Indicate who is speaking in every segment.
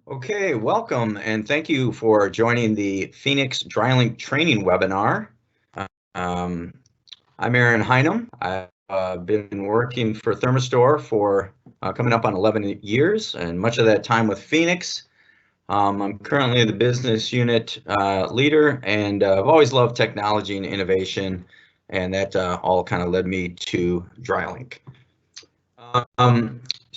Speaker 1: Okay, welcome and thank you for joining the Phoenix DryLink training webinar. Um, I'm Aaron Heinem. I've been working for Thermistor for coming up on 11 years, and much of that time with Phoenix. I'm currently the business unit leader, and I've always loved technology and innovation, and that all kind of led me to DryLink.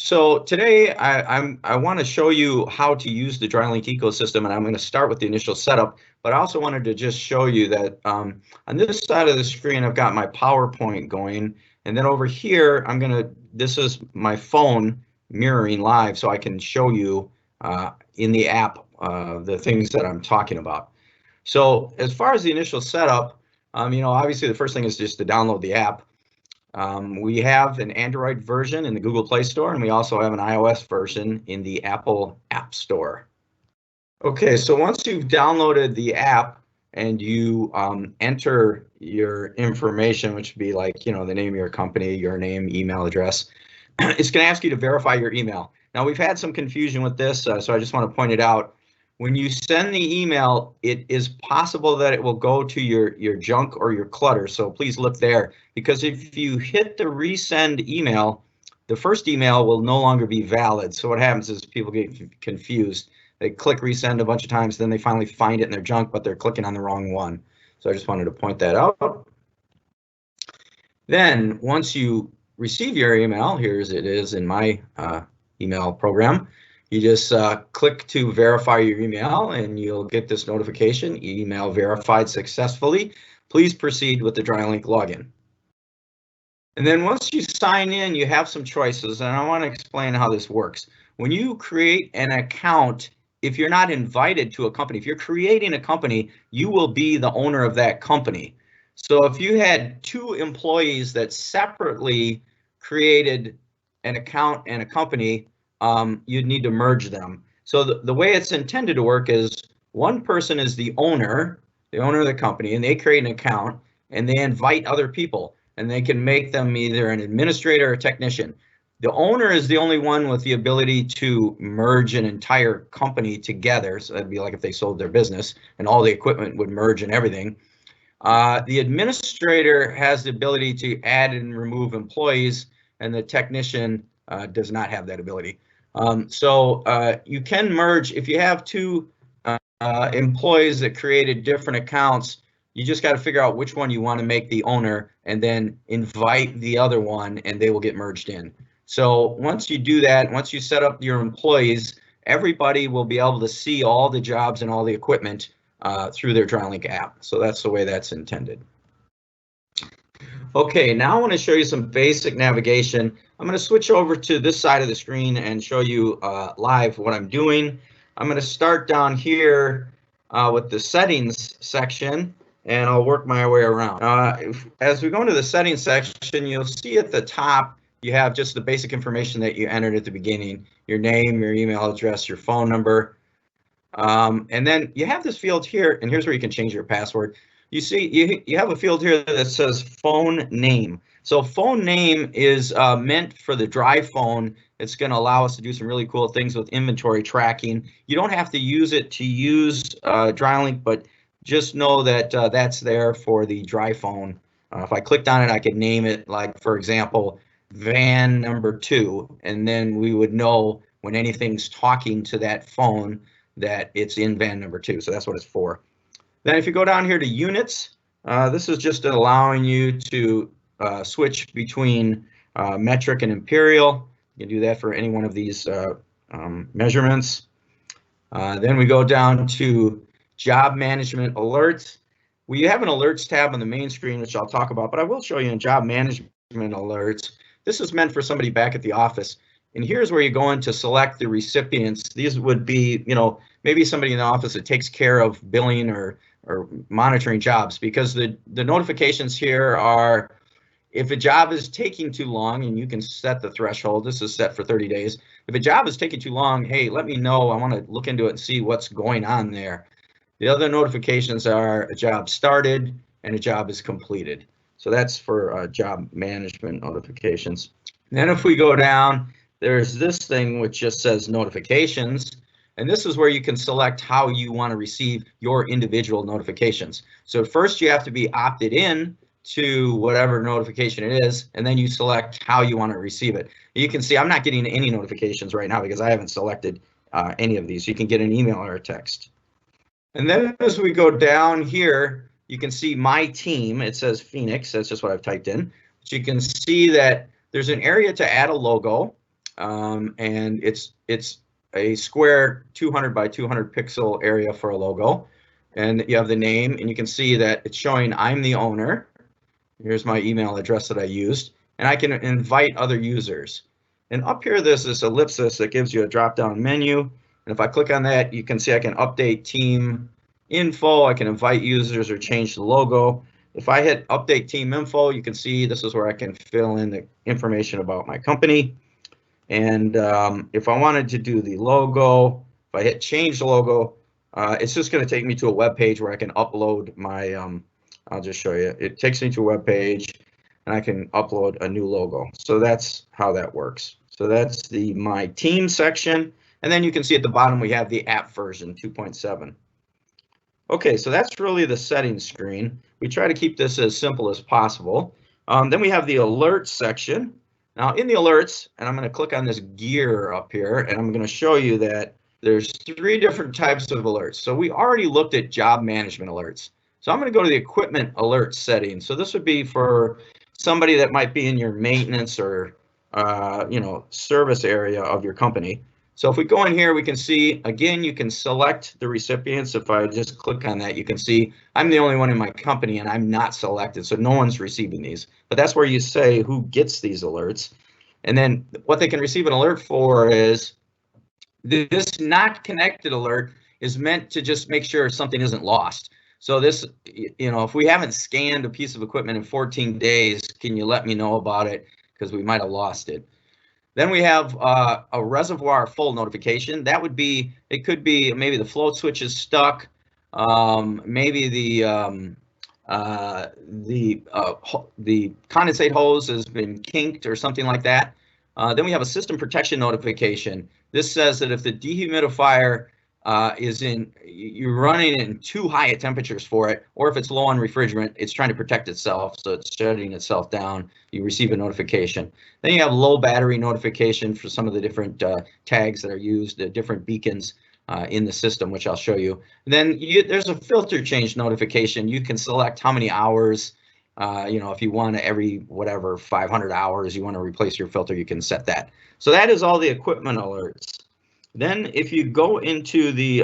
Speaker 1: So today I want to show you how to use the DryLink ecosystem, and I'm going to start with the initial setup, but I also wanted to just show you that on this side of the screen I've got my PowerPoint going, and then over here this is my phone mirroring live so I can show you in the app the things that I'm talking about. So as far as the initial setup, obviously the first thing is just to download the app. We have an Android version in the Google Play Store, and we also have an iOS version in the Apple App Store. Okay, so once you've downloaded the app and you enter your information, which would be like, the name of your company, your name, email address, it's going to ask you to verify your email. Now, we've had some confusion with this, so I just want to point it out. When you send the email, it is possible that it will go to your junk or your clutter, so please look there, because if you hit the resend email, the first email will no longer be valid. So what happens is people get confused. They click resend a bunch of times, then they finally find it in their junk, but they're clicking on the wrong one. So I just wanted to point that out. Then once you receive your email, here's it is in my email program, you just click to verify your email and you'll get this notification, email verified successfully. Please proceed with the DryLink login. And then once you sign in, you have some choices, and I want to explain how this works. When you create an account, if you're not invited to a company, if you're creating a company, you will be the owner of that company. So if you had two employees that separately created an account and a company, you'd need to merge them. So the way it's intended to work is one person is the owner of the company, and they create an account and they invite other people, and they can make them either an administrator or a technician. The owner is the only one with the ability to merge an entire company together. So that'd be like if they sold their business and all the equipment would merge and everything. The administrator has the ability to add and remove employees, and the technician does not have that ability. So you can merge if you have two employees that created different accounts. You just got to figure out which one you want to make the owner and then invite the other one, and they will get merged in. So once you do that, once you set up your employees, everybody will be able to see all the jobs and all the equipment through their DryLink app. So that's the way that's intended. Okay, now I want to show you some basic navigation. I'm going to switch over to this side of the screen and show you live what I'm doing. I'm going to start down here with the settings section, and I'll work my way around. As we go into the settings section, you'll see at the top you have just the basic information that you entered at the beginning: your name, your email address, your phone number. And then you have this field here, and here's where you can change your password. You see, you have a field here that says phone name. So phone name is meant for the dry phone. It's going to allow us to do some really cool things with inventory tracking. You don't have to use it to use DryLink, but just know that that's there for the dry phone. If I clicked on it, I could name it, like, for example, van number 2, and then we would know when anything's talking to that phone that it's in van number 2. So that's what it's for. Then if you go down here to units, this is just allowing you to switch between metric and imperial. You can do that for any one of these measurements. Then we go down to job management alerts. We have an alerts tab on the main screen, which I'll talk about, but I will show you in job management alerts. This is meant for somebody back at the office. And here's where you go in to select the recipients. These would be, maybe somebody in the office that takes care of billing or monitoring jobs, because the notifications here are if a job is taking too long, and you can set the threshold. This is set for 30 days. If a job is taking too long, hey, let me know. I want to look into it and see what's going on there. The other notifications are a job started and a job is completed. So that's for job management notifications. And then if we go down, there's this thing which just says notifications, And this is where you can select how you want to receive your individual notifications. So first you have to be opted in to whatever notification it is, and then you select how you want to receive it. You can see I'm not getting any notifications right now because I haven't selected any of these. You can get an email or a text. And then as we go down here, you can see my team. It says Phoenix. That's just what I've typed in. But you can see that there's an area to add a logo, and it's a square 200 by 200 pixel area for a logo. And you have the name, and you can see that it's showing I'm the owner. Here's my email address that I used, and I can invite other users. And up here, there's this ellipsis that gives you a drop-down menu. And if I click on that, you can see I can update team info. I can invite users or change the logo. If I hit update team info, you can see this is where I can fill in the information about my company. And if I wanted to do the logo, if I hit change logo, it's just going to take me to a web page where I can upload my, I'll just show you. It takes me to a web page and I can upload a new logo. So that's how that works. So that's the My Team section. And then you can see at the bottom we have the app version 2.7. Okay, so that's really the settings screen. We try to keep this as simple as possible. Then we have the alerts section. Now in the alerts, and I'm going to click on this gear up here, and I'm going to show you that there's 3 different types of alerts. So we already looked at job management alerts. So I'm going to go to the equipment alert settings. So this would be for somebody that might be in your maintenance or service area of your company. So if we go in here, we can see, again, you can select the recipients. If I just click on that, you can see I'm the only one in my company and I'm not selected, so no one's receiving these. But that's where you say who gets these alerts. And then what they can receive an alert for is this not connected alert is meant to just make sure something isn't lost. So this, if we haven't scanned a piece of equipment in 14 days, can you let me know about it? Because we might have lost it. Then we have a reservoir full notification. That would be, it could be maybe the float switch is stuck, maybe the condensate hose has been kinked or something like that. Then we have a system protection notification. This says that if the dehumidifier you're running it in too high at temperatures for it, or if it's low on refrigerant, it's trying to protect itself, so it's shutting itself down, you receive a notification. Then you have low battery notification for some of the different tags that are used, the different beacons in the system, which I'll show you. And then there's a filter change notification. You can select how many hours, if you want to every 500 hours, you want to replace your filter, you can set that. So that is all the equipment alerts. Then if you go into the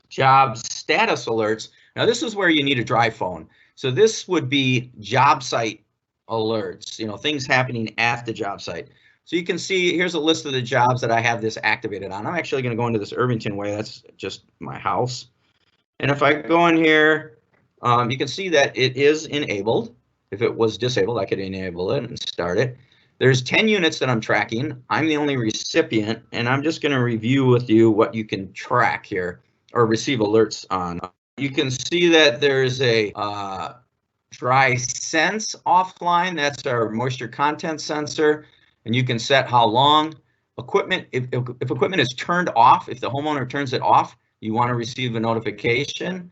Speaker 1: job status alerts, now this is where you need a dry phone. So this would be job site alerts, things happening at the job site. So you can see here's a list of the jobs that I have this activated on. I'm actually going to go into this Irvington way. That's just my house. And if I go in here, you can see that it is enabled. If it was disabled, I could enable it and start it. There's 10 units that I'm tracking. I'm the only recipient, and I'm just going to review with you what you can track here or receive alerts on. You can see that there's a dry sense offline. That's our moisture content sensor, and you can set how long. Equipment, if equipment is turned off, if the homeowner turns it off, you want to receive a notification.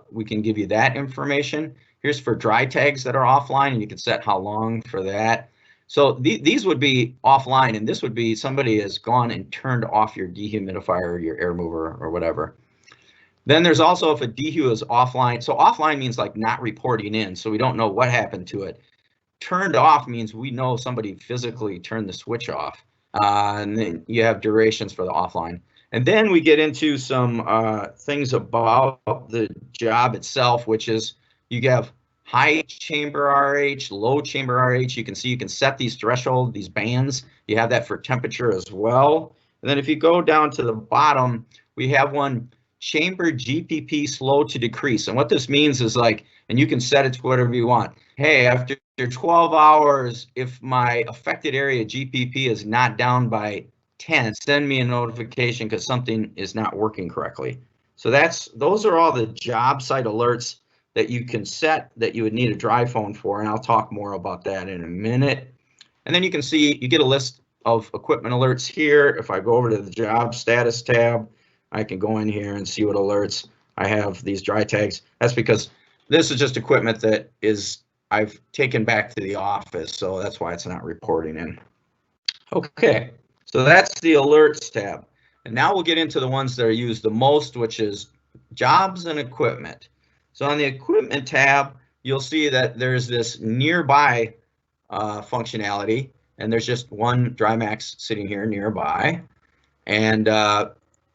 Speaker 1: We can give you that information. Here's for dry tags that are offline, and you can set how long for that. So these would be offline, and this would be somebody has gone and turned off your dehumidifier or your air mover or whatever. Then there's also if a dehu is offline. So offline means like not reporting in, so we don't know what happened to it. Turned off means we know somebody physically turned the switch off. And then you have durations for the offline. And then we get into some things about the job itself, which is you have high chamber RH, low chamber RH. You can see you can set these thresholds, these bands. You have that for temperature as well. And then if you go down to the bottom, we have one chamber GPP slow to decrease. And what this means is like, and you can set it to whatever you want. Hey, after 12 hours, if my affected area GPP is not down by 10, send me a notification because something is not working correctly. So those are all the job site alerts that you can set that you would need a dry phone for, and I'll talk more about that in a minute. And then you can see you get a list of equipment alerts here. If I go over to the job status tab, I can go in here and see what alerts I have these dry tags. That's because this is just equipment that I've taken back to the office, so that's why it's not reporting in. Okay, so that's the alerts tab. And now we'll get into the ones that are used the most, which is jobs and equipment. So on the equipment tab, you'll see that there's this nearby functionality, and there's just one DryMax sitting here nearby. And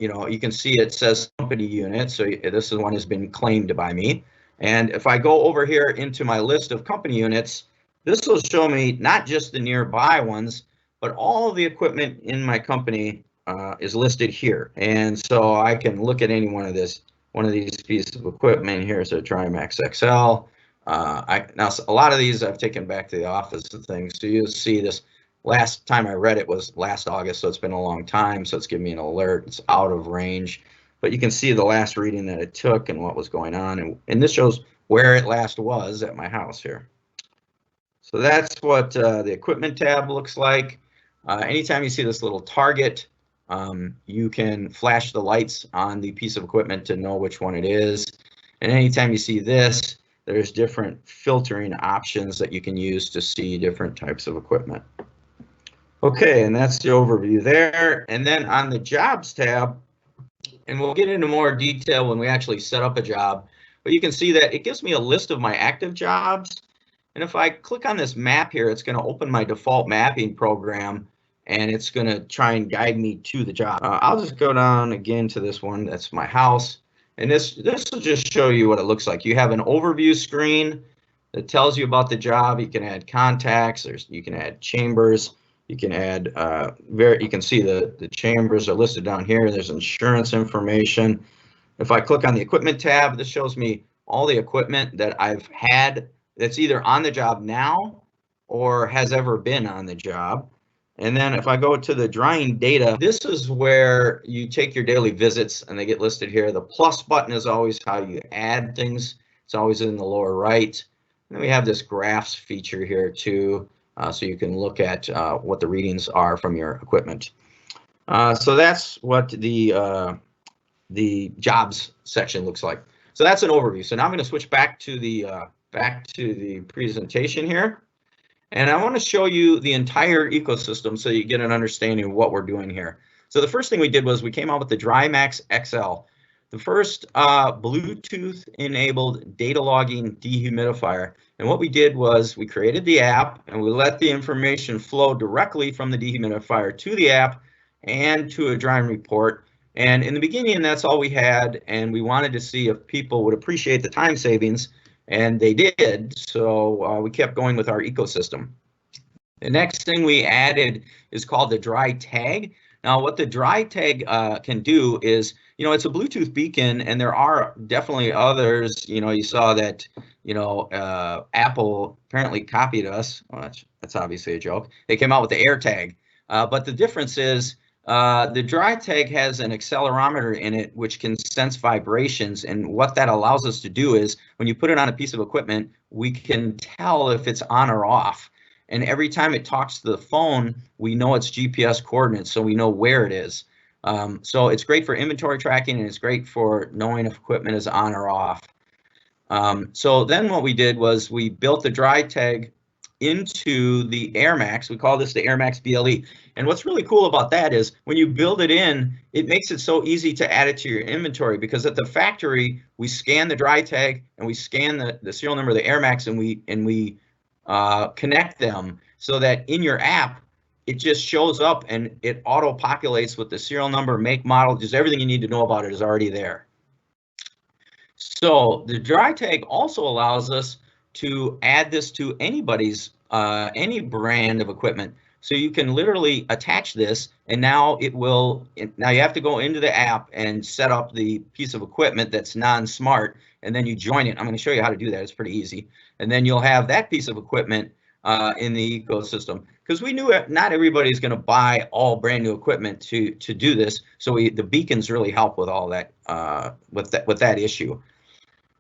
Speaker 1: you know, you can see it says company unit, so this one has been claimed by me. And if I go over here into my list of company units, this will show me not just the nearby ones, but all of the equipment in my company is listed here. And so I can look at any one of these pieces of equipment. Here's a DryMax XL. Now a lot of these I've taken back to the office and things. So you'll see this. Last time I read it was last August, so it's been a long time. So it's giving me an alert. It's out of range, but you can see the last reading that it took and what was going on. And this shows where it last was at my house here. So that's what the equipment tab looks like. Anytime you see this little target, you can flash the lights on the piece of equipment to know which one it is. And anytime you see this, there's different filtering options that you can use to see different types of equipment. Okay, and that's the overview there. And then on the jobs tab, and we'll get into more detail when we actually set up a job, but you can see that it gives me a list of my active jobs. And if I click on this map here, it's going to open my default mapping program, and it's going to try and guide me to the job. I'll just go down again to this one. That's my house. And this will just show you what it looks like. You have an overview screen that tells you about the job. You can add contacts. You can add chambers. You can add, you can see the chambers are listed down here. There's insurance information. If I click on the equipment tab, this shows me all the equipment that I've had that's either on the job now or has ever been on the job. And then if I go to the drying data, this is where you take your daily visits and they get listed here. The plus button is always how you add things. It's always in the lower right. And then we have this graphs feature here too. So you can look at what the readings are from your equipment. So that's what the jobs section looks like. So that's an overview. So now I'm going to switch back to the presentation here, and I want to show you the entire ecosystem so you get an understanding of what we're doing here. So the first thing we did was we came out with the DryMax XL, the first Bluetooth-enabled data logging dehumidifier. And what we did was we created the app and we let the information flow directly from the dehumidifier to the app and to a drying report. And in the beginning, that's all we had. And we wanted to see if people would appreciate the time savings, and they did. So we kept going with our ecosystem. The next thing we added is called the dry tag. Now, what the dry tag can do is, you know, it's a Bluetooth beacon, and there are definitely others. You know, you saw that, you know, Apple apparently copied us. Well, that's obviously a joke. They came out with the AirTag, but the difference is the dry tag has an accelerometer in it, which can sense vibrations. And what that allows us to do is when you put it on a piece of equipment, we can tell if it's on or off. And every time it talks to the phone, we know its GPS coordinates, so we know where it is. So it's great for inventory tracking, and it's great for knowing if equipment is on or off. So then what we did was we built the dry tag into the AirMax. We call this the AirMax BLE. And what's really cool about that is when you build it in, it makes it so easy to add it to your inventory, because at the factory, we scan the dry tag and we scan the serial number of the AirMax, and we connect them so that in your app, it just shows up and it auto populates with the serial number, make, model, just everything you need to know about it is already there. So the dry tag also allows us to add this to anybody's, any brand of equipment. So you can literally attach this, and now it will, now you have to go into the app and set up the piece of equipment that's non-smart, and then you join it. I'm going to show you how to do that. It's pretty easy. And then you'll have that piece of equipment in the ecosystem, because we knew not everybody's going to buy all brand new equipment to do this. So the beacons really help with all that, with that issue.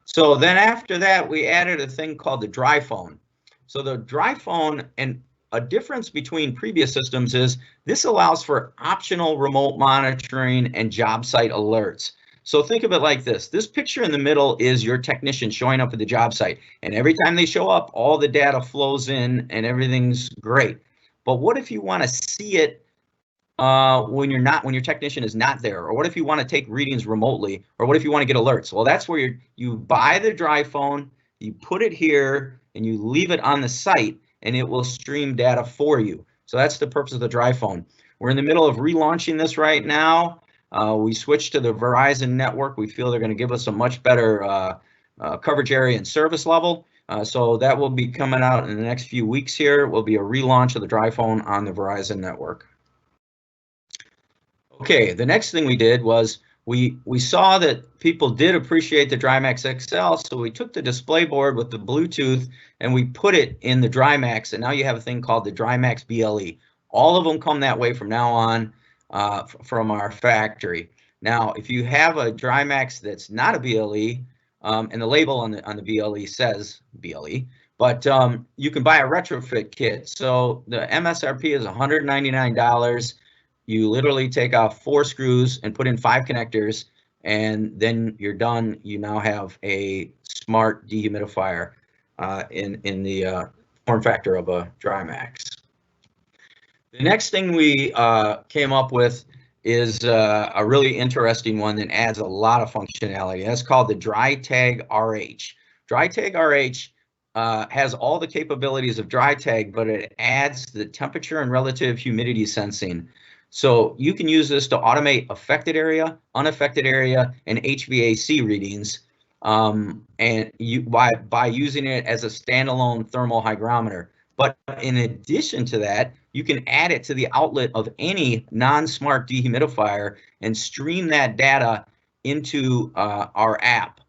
Speaker 1: So then after that, we added a thing called the dry phone. So the dry phone, and a difference between previous systems is this allows for optional remote monitoring and job site alerts. So think of it like this. This picture in the middle is your technician showing up at the job site. And every time they show up, all the data flows in and everything's great. But what if you want to see it when your technician is not there? Or what if you want to take readings remotely? Or what if you want to get alerts? Well, that's where you buy the DryPhone, you put it here, and you leave it on the site, and it will stream data for you. So that's the purpose of the DryPhone. We're in the middle of relaunching this right now. We switched to the Verizon network. We feel they're going to give us a much better coverage area and service level. So that will be coming out in the next few weeks here. It will be a relaunch of the DryPhone on the Verizon network. Okay, the next thing we did was we saw that people did appreciate the DryMax XL, so we took the display board with the Bluetooth and we put it in the DryMax, and now you have a thing called the DryMax BLE. All of them come that way from now on from our factory. Now, if you have a DryMax that's not a BLE, and the label on the BLE says BLE, but you can buy a retrofit kit. So the MSRP is $199. You literally take off 4 screws and put in 5 connectors, and then you're done. You now have a smart dehumidifier in the form factor of a DryMax. The next thing we came up with is a really interesting one that adds a lot of functionality. That's called the DryTag RH. DryTag RH has all the capabilities of DryTag, but it adds the temperature and relative humidity sensing. So you can use this to automate affected area, unaffected area, and HVAC readings, and by using it as a standalone thermal hygrometer. But in addition to that, you can add it to the outlet of any non-smart dehumidifier and stream that data into our app.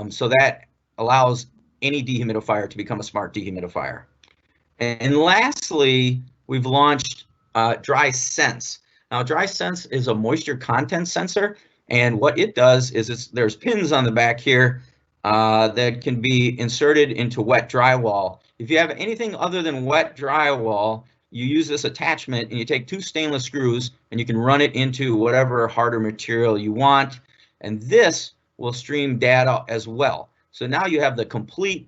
Speaker 1: So that allows any dehumidifier to become a smart dehumidifier. And lastly, we've launched DrySense. Now, DrySense is a moisture content sensor, and what it does is there's pins on the back here that can be inserted into wet drywall. If you have anything other than wet drywall, you use this attachment and you take 2 stainless screws and you can run it into whatever harder material you want, and this will stream data as well. So now you have the complete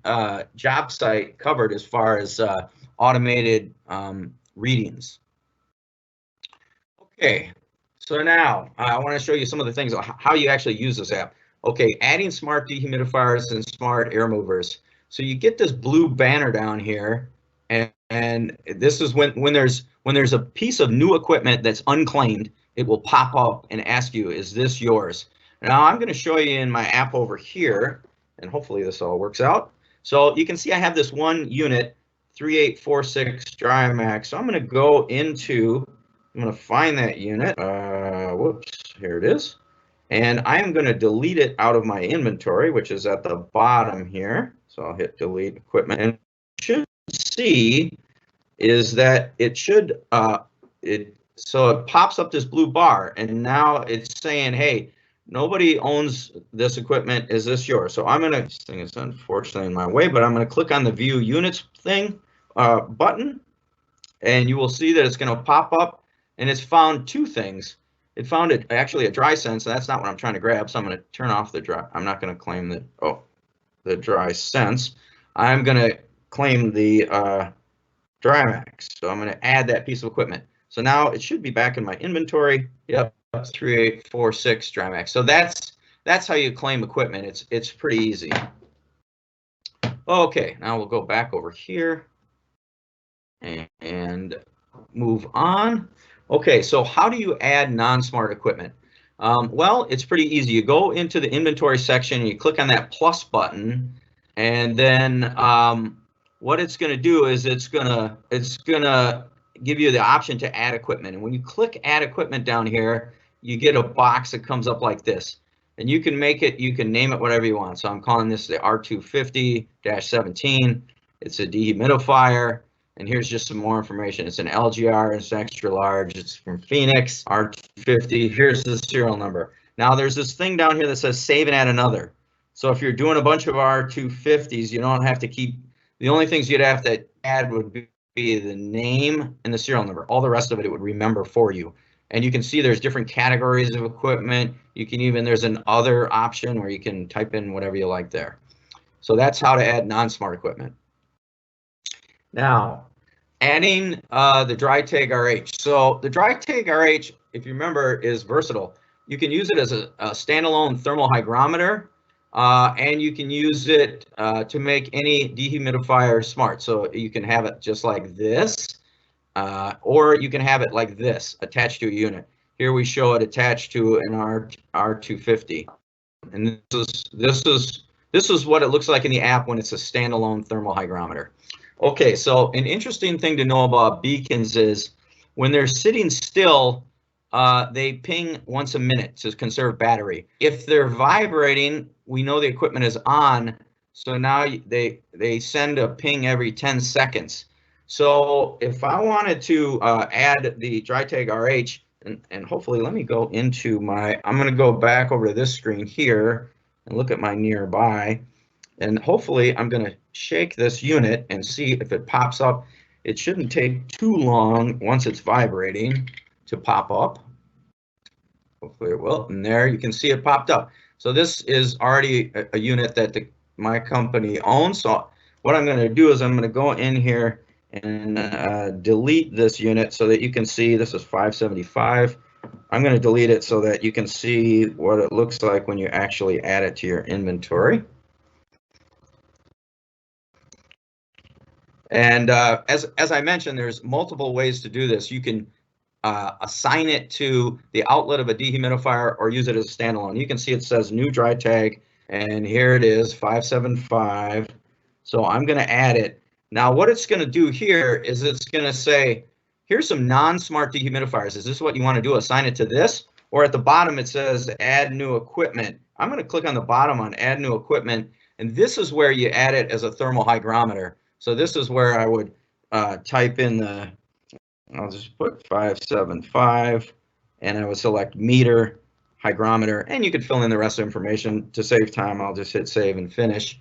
Speaker 1: job site covered as far as automated readings. Okay, so now I want to show you some of the things how you actually use this app. Okay, adding smart dehumidifiers and smart air movers. So you get this blue banner down here, and this is when there's a piece of new equipment that's unclaimed, it will pop up and ask you, is this yours? Now I'm going to show you in my app over here, and hopefully this all works out. So you can see I have this one unit, 3846 DryMax. So I'm going to go into, I'm going to find that unit. Whoops, here it is. And I'm going to delete it out of my inventory, which is at the bottom here. So I'll hit delete equipment. And what you should see is that it should, so it pops up this blue bar, and now it's saying, hey, nobody owns this equipment. Is this yours? So I'm going to, this thing is unfortunately in my way, but I'm going to click on the view units thing button, and you will see that it's going to pop up, and it's found 2 things. It found actually a DrySense, so that's not what I'm trying to grab. So I'm going to turn off the dry. I'm not going to claim the DrySense. I'm going to claim the DryMax. So I'm going to add that piece of equipment. So now it should be back in my inventory. Yep, 3846 DryMax. So that's how you claim equipment. It's pretty easy. Okay, now we'll go back over here and move on. Okay, so how do you add non-smart equipment? Well, it's pretty easy. You go into the inventory section and you click on that plus button, and then what it's going to do is it's gonna give you the option to add equipment. And when you click add equipment down here, you get a box that comes up like this, and you can make it, you can name it whatever you want. So I'm calling this the R250-17. It's a dehumidifier. And here's just some more information. It's an LGR, it's extra large, it's from Phoenix, R250. Here's the serial number. Now there's this thing down here that says save and add another. So if you're doing a bunch of R250s, you don't have to keep, the only things you'd have to add would be be the name and the serial number. All the rest of it would remember for you. And you can see there's different categories of equipment. You can even, there's an other option where you can type in whatever you like there. So that's how to add non-smart equipment. Now, adding the DryTag RH. So the DryTag RH, if you remember, is versatile. You can use it as a standalone thermal hygrometer, and you can use it to make any dehumidifier smart. So you can have it just like this, or you can have it like this, attached to a unit. Here we show it attached to an R250, and this is what it looks like in the app when it's a standalone thermal hygrometer. Okay, so an interesting thing to know about beacons is when they're sitting still, they ping once a minute to conserve battery. If they're vibrating, we know the equipment is on, so now they send a ping every 10 seconds. So if I wanted to add the DryTag RH, and hopefully let me go into my, I'm going to go back over to this screen here and look at my nearby. And hopefully I'm going to shake this unit and see if it pops up. It shouldn't take too long once it's vibrating to pop up. Hopefully it will. And there you can see it popped up. So this is already a unit that my company owns. So what I'm going to do is I'm going to go in here and delete this unit so that you can see this is 575. I'm going to delete it so that you can see what it looks like when you actually add it to your inventory. And as I mentioned, there's multiple ways to do this. You can assign it to the outlet of a dehumidifier or use it as a standalone. You can see it says new DryTag, and here it is, 575. So I'm going to add it. Now what it's going to do here is it's going to say, here's some non-smart dehumidifiers. Is this what you want to do? Assign it to this? Or at the bottom it says add new equipment. I'm going to click on the bottom on add new equipment, and this is where you add it as a thermal hygrometer. So this is where I would type in the, I'll just put 575, and I would select meter, hygrometer, and you could fill in the rest of the information. To save time, I'll just hit save and finish,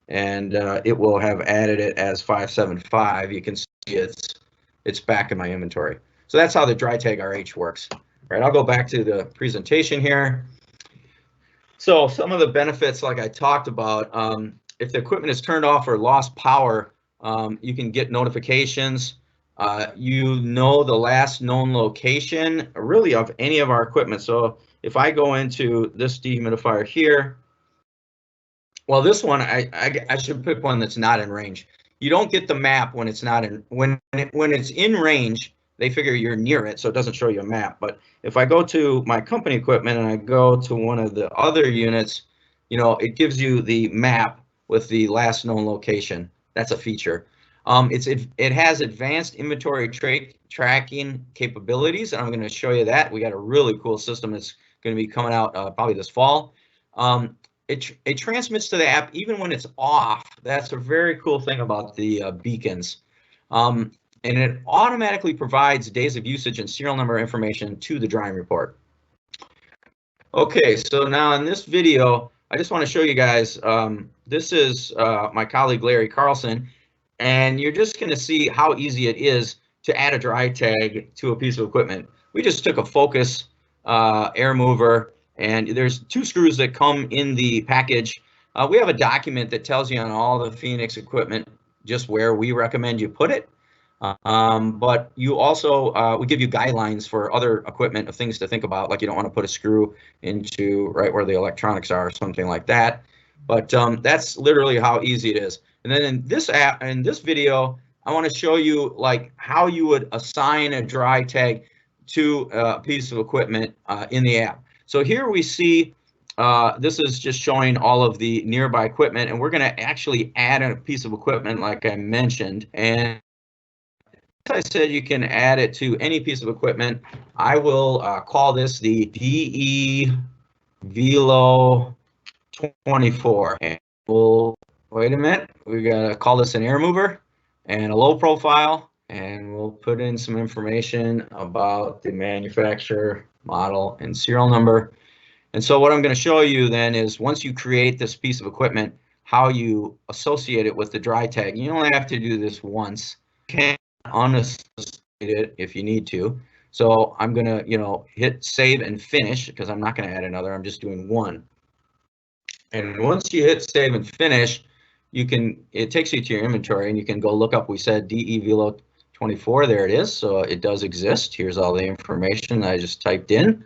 Speaker 1: and it will have added it as 575. You can see it's back in my inventory. So that's how the DryTag RH works. All right, I'll go back to the presentation here. So some of the benefits, like I talked about, if the equipment is turned off or lost power, you can get notifications. You know the last known location, really, of any of our equipment. So if I go into this dehumidifier here, well, this one, I should pick one that's not in range. You don't get the map when it's not in, when it's in range, they figure you're near it, so it doesn't show you a map. But if I go to my company equipment and I go to one of the other units, you know, it gives you the map with the last known location. That's a feature. It has advanced inventory tracking capabilities, and I'm going to show you that. We got a really cool system that's going to be coming out probably this fall. It transmits to the app even when it's off. That's a very cool thing about the beacons. And it automatically provides days of usage and serial number information to the drying report. Okay, so now in this video, I just want to show you guys, this is my colleague Larry Carlson, and you're just going to see how easy it is to add a DryTag to a piece of equipment. We just took a Focus air mover, and there's 2 screws that come in the package. We have a document that tells you on all the Phoenix equipment just where we recommend you put it. But you also, we give you guidelines for other equipment of things to think about, like you don't want to put a screw into right where the electronics are or something like that. But that's literally how easy it is. And then in this app, in this video, I want to show you like how you would assign a DryTag to a piece of equipment in the app. So here we see, this is just showing all of the nearby equipment, and we're going to actually add a piece of equipment like I mentioned. And as I said, you can add it to any piece of equipment. I will call this the DE Velo 24. And we'll, wait a minute, we gotta call this an air mover and a low profile, and we'll put in some information about the manufacturer, model, and serial number. And so what I'm going to show you then is once you create this piece of equipment, how you associate it with the DryTag. You only have to do this once. Okay. unassociate it if you need to. So I'm gonna, hit save and finish because I'm not gonna add another. I'm just doing one. And once you hit save and finish, it takes you to your inventory and you can go look up, we said DE Velo 24, there it is. So it does exist. Here's all the information I just typed in.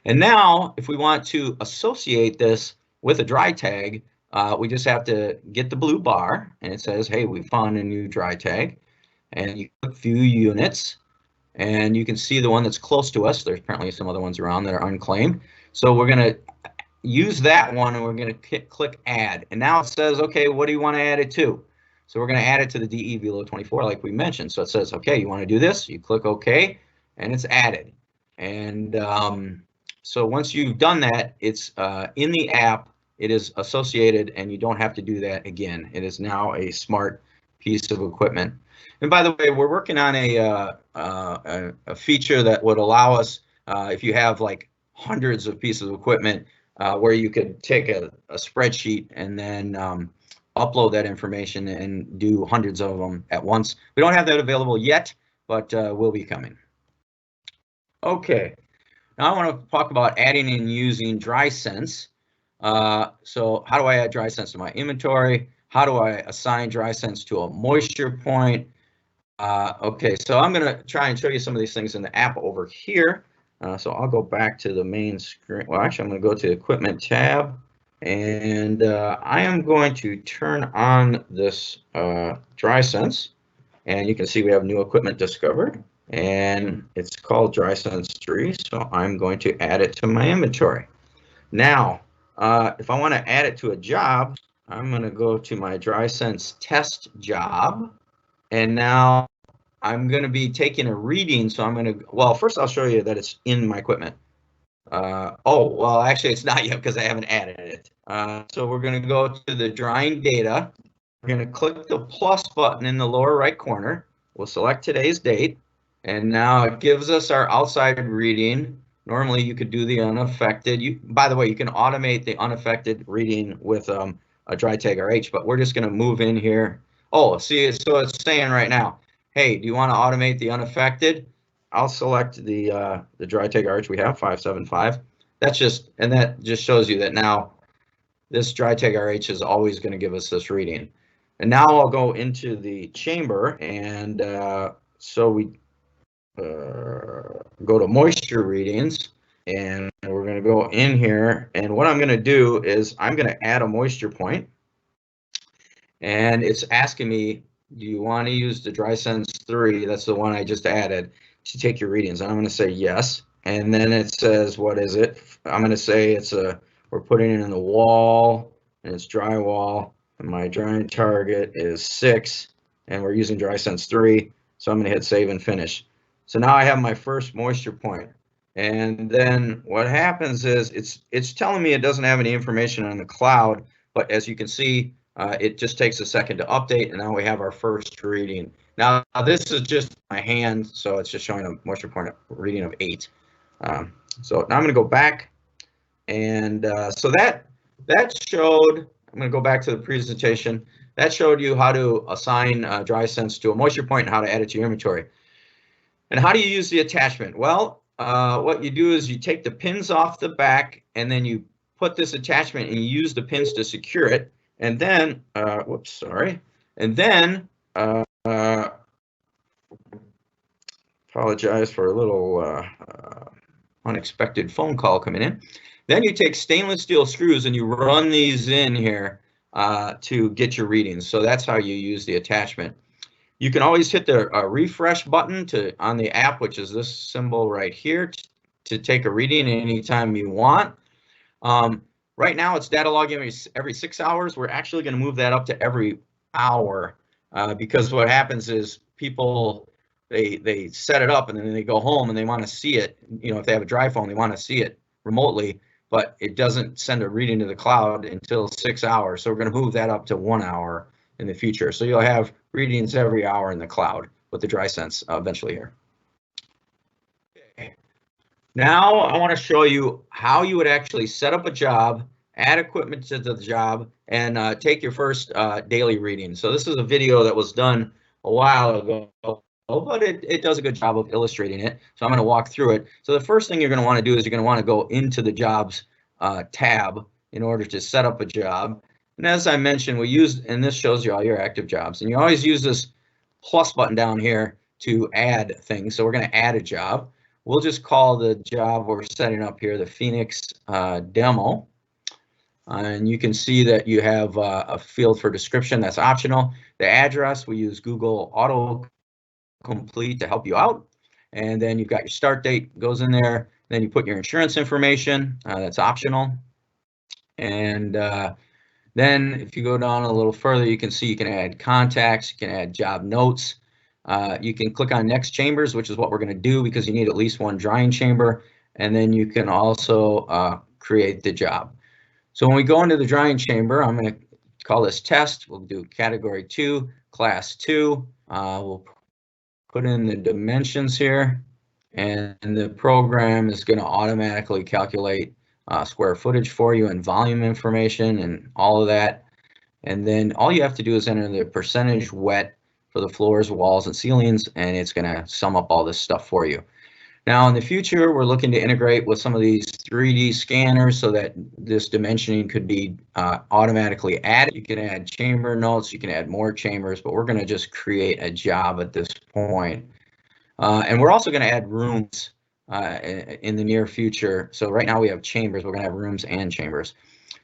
Speaker 1: And now if we want to associate this with a dry tag, we just have to get the blue bar and it says, hey, we found a new dry tag. And you click view units and you can see the one that's close to us. There's apparently some other ones around that are unclaimed. So we're going to use that one and we're going to click add. And now it says, okay, what do you want to add it to? So we're going to add it to the DE Velo 24 like we mentioned. So it says, okay, you want to do this? You click OK and it's added. And so once you've done that, it's in the app, it is associated and you don't have to do that again. It is now a smart piece of equipment. And by the way, we're working on a feature that would allow us, if you have like hundreds of pieces of equipment, where you could take a spreadsheet and then upload that information and do hundreds of them at once. We don't have that available yet, but will be coming. Okay, now I want to talk about adding and using DrySense. So how do I add DrySense to my inventory? How do I assign DrySense to a moisture point? Okay, so I'm going to try and show you some of these things in the app over here. So I'll go back to the main screen. Well, actually, I'm going to go to the equipment tab, and I am going to turn on this DrySense, and you can see we have new equipment discovered, and it's called DrySense 3. So I'm going to add it to my inventory. Now, if I want to add it to a job, I'm going to go to my DrySense test job. And now I'm going to be taking a reading. So I'm going to, well, first I'll show you that it's in my equipment. Oh, well, actually it's not yet because I haven't added it. So we're going to go to the drying data. We're going to click the plus button in the lower right corner. We'll select today's date. And now it gives us our outside reading. Normally you could do the unaffected. By the way, you can automate the unaffected reading with a dry tag RH, but we're just going to move in here. Oh, see, so it's saying right now, hey, do you want to automate the unaffected? I'll select the dry tag RH we have, 575. That just shows you that now this dry tag RH is always going to give us this reading. And now I'll go into the chamber, and so we go to moisture readings, and we're going to go in here. And what I'm going to do is I'm going to add a moisture point. And it's asking me, do you want to use the DrySense 3? That's the one I just added to take your readings. And I'm going to say yes. And then it says, what is it? I'm going to say we're putting it in the wall, and it's drywall. And my drying target is 6, and we're using DrySense 3. So I'm going to hit save and finish. So now I have my first moisture point. And then what happens is it's telling me it doesn't have any information on the cloud, but as you can see, it just takes a second to update, and now we have our first reading. Now this is just my hand, so it's just showing a moisture point reading of 8. So now I'm going to go back, and so that showed. I'm going to go back to the presentation. That showed you how to assign DrySense to a moisture point and how to add it to your inventory. And how do you use the attachment? Well, what you do is you take the pins off the back, and then you put this attachment and you use the pins to secure it. And then, whoops, sorry. And then, apologize for a little unexpected phone call coming in. Then you take stainless steel screws and you run these in here to get your readings. So that's how you use the attachment. You can always hit the refresh button on the app, which is this symbol right here, to take a reading anytime you want. Right now it's data logging every 6 hours. We're actually going to move that up to every hour because what happens is people, they set it up and then they go home and they want to see it. You know, if they have a dry phone, they want to see it remotely, but it doesn't send a reading to the cloud until 6 hours. So we're going to move that up to 1 hour in the future. So you'll have readings every hour in the cloud with the DrySense eventually here. Okay. Now I want to show you how you would actually set up a job, add equipment to the job, and take your first daily reading. So this is a video that was done a while ago, but it does a good job of illustrating it. So I'm going to walk through it. So the first thing you're going to want to do is you're going to want to go into the jobs tab in order to set up a job. And as I mentioned, we use, and this shows you all your active jobs, and you always use this plus button down here to add things. So we're going to add a job. We'll just call the job we're setting up here the Phoenix demo. And you can see that you have a field for description that's optional. The address, we use Google Autocomplete to help you out. And then you've got your start date goes in there. Then you put your insurance information, that's optional. And then if you go down a little further, you can see you can add contacts, you can add job notes. You can click on next chambers, which is what we're going to do because you need at least one drying chamber. And then you can also create the job. So when we go into the drying chamber, I'm going to call this test. We'll do category 2, class 2. We'll put in the dimensions here, and the program is going to automatically calculate square footage for you and volume information and all of that. And then all you have to do is enter the percentage wet for the floors, walls, and ceilings, and it's going to sum up all this stuff for you. Now, in the future, we're looking to integrate with some of these 3D scanners so that this dimensioning could be automatically added. You can add chamber notes, you can add more chambers, but we're going to just create a job at this point. And we're also going to add rooms in the near future. So right now we have chambers, we're going to have rooms and chambers.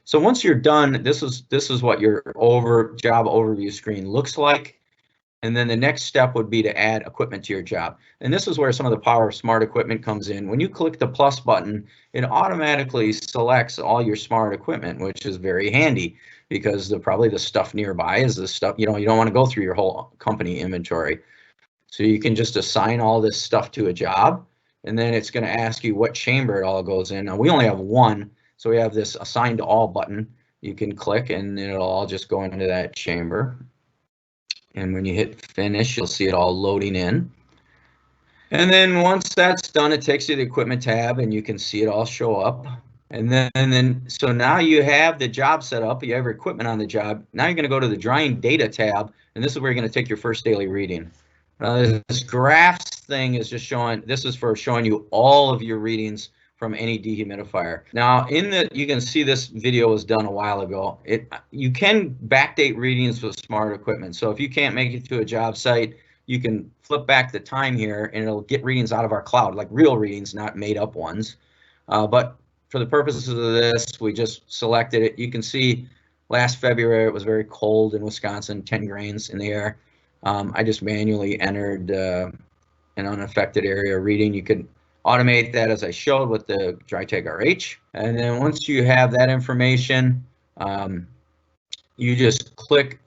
Speaker 1: So once you're done, this is what your job overview screen looks like. And then the next step would be to add equipment to your job. And this is where some of the power of smart equipment comes in. When you click the plus button, it automatically selects all your smart equipment, which is very handy because probably the stuff nearby is the stuff, you don't want to go through your whole company inventory. So you can just assign all this stuff to a job, and then it's going to ask you what chamber it all goes in. Now we only have one, so we have this assign to all button. You can click and it'll all just go into that chamber. And when you hit finish, you'll see it all loading in. And then once that's done, it takes you to the equipment tab and you can see it all show up. And then so now you have the job set up, you have your equipment on the job. Now you're going to go to the drying data tab, and this is where you're going to take your first daily reading. This graphs thing is just showing, this is for showing you all of your readings from any dehumidifier. Now you can see this video was done a while ago. You can backdate readings with smart equipment. So if you can't make it to a job site, you can flip back the time here and it'll get readings out of our cloud, like real readings, not made up ones. But for the purposes of this, we just selected it. You can see last February it was very cold in Wisconsin, 10 grains in the air. I just manually entered an unaffected area reading. You could automate that as I showed with the DryTag RH. And then once you have that information, you just click,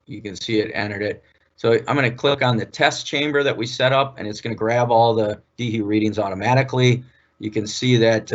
Speaker 1: you can see it entered it. So I'm going to click on the test chamber that we set up, and it's going to grab all the DHU readings automatically. You can see that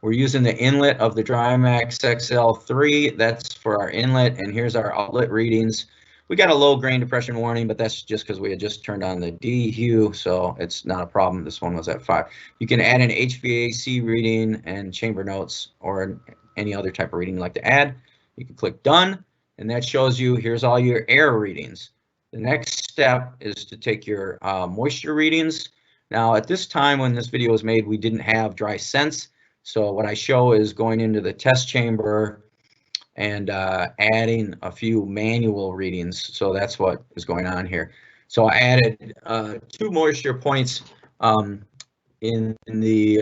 Speaker 1: we're using the inlet of the DryMax XL3. That's for our inlet, and here's our outlet readings. We got a low grain depression warning, but that's just because we had just turned on the DHU, so it's not a problem. This one was at 5. You can add an HVAC reading and chamber notes or any other type of reading you'd like to add. You can click done, and that shows you here's all your air readings. The next step is to take your moisture readings. Now at this time when this video was made, we didn't have DrySense, so what I show is going into the test chamber and adding a few manual readings. So that's what is going on here. So I added 2 moisture points in the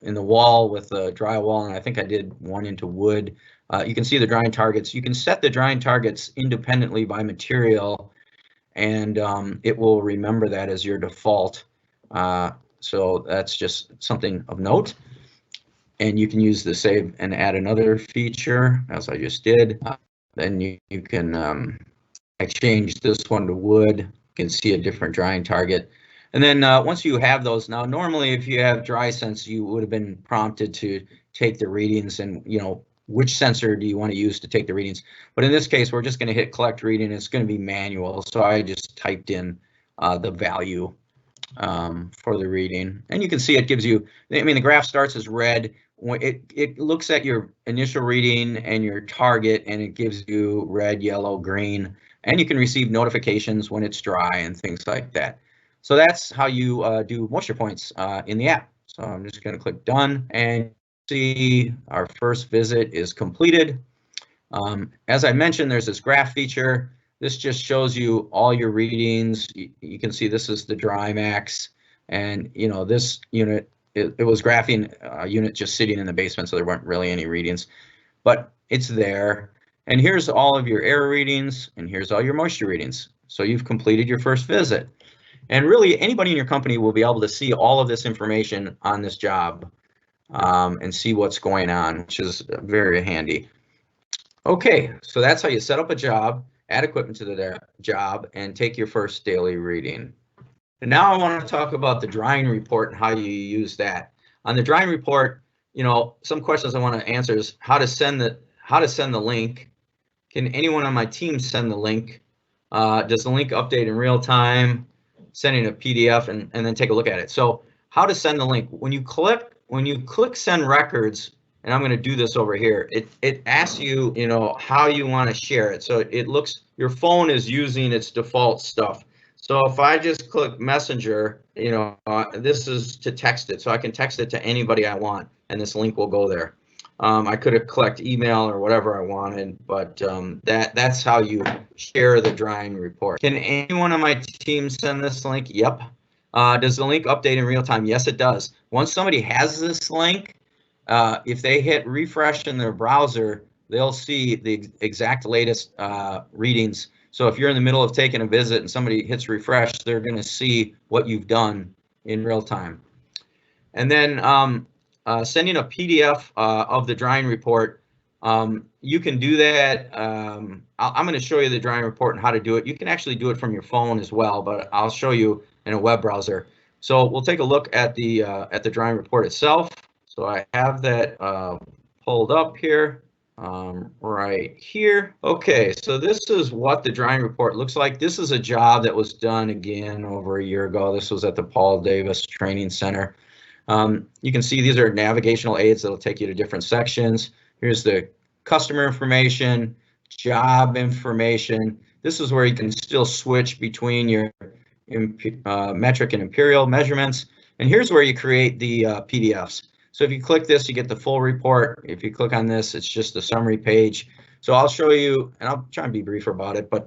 Speaker 1: wall with the drywall, and I think I did 1 into wood. You can see the drying targets. You can set the drying targets independently by material, and it will remember that as your default. So that's just something of note. And you can use the save and add another feature, as I just did. Then you can, I changed this one to wood. You can see a different drying target. And then once you have those, now normally if you have DrySense, you would have been prompted to take the readings and, which sensor do you want to use to take the readings. But in this case, we're just going to hit collect reading. It's going to be manual. So I just typed in the value for the reading. And you can see it gives you, the graph starts as red. It looks at your initial reading and your target, and it gives you red, yellow, green, and you can receive notifications when it's dry and things like that. So that's how you do moisture points in the app. So I'm just going to click done, and see our first visit is completed. As I mentioned, there's this graph feature. This just shows you all your readings. You can see this is the dry max, and you know this unit, it was graphing a unit just sitting in the basement, so there weren't really any readings, but it's there. And here's all of your air readings, and here's all your moisture readings. So you've completed your first visit. And really, anybody in your company will be able to see all of this information on this job and see what's going on, which is very handy. Okay, so that's how you set up a job, add equipment to the job, and take your first daily reading. And now I want to talk about the drying report and how you use that. On the drying report, you know, some questions I want to answer is how to send the link. Can anyone on my team send the link? Does the link update in real time? Sending a PDF and then take a look at it. So how to send the link. When you click send records, and I'm going to do this over here, it asks you, you know, how you want to share it. So it looks, your phone is using its default stuff. So if I just click Messenger, you know, this is to text it. So I can text it to anybody I want, and this link will go there. I could have clicked email or whatever I wanted, but that's how you share the drying report. Can anyone on my team send this link? Yep. Does the link update in real time? Yes, it does. Once somebody has this link, if they hit refresh in their browser, they'll see the exact latest readings. So if you're in the middle of taking a visit and somebody hits refresh, they're going to see what you've done in real time. And then sending a PDF of the drying report, you can do that. I'm going to show you the drying report and how to do it. You can actually do it from your phone as well, but I'll show you in a web browser. So we'll take a look at the drying report itself. So I have that pulled up here, right here. Okay, so this is what the drying report looks like. This is a job that was done again over a year ago. This was at the Paul Davis Training Center. You can see these are navigational aids that'll take you to different sections. Here's the customer information, job information. This is where you can still switch between your metric and imperial measurements. And here's where you create the PDFs. So if you click this, you get the full report. If you click on this, it's just the summary page. So I'll show you, and I'll try and be briefer about it, but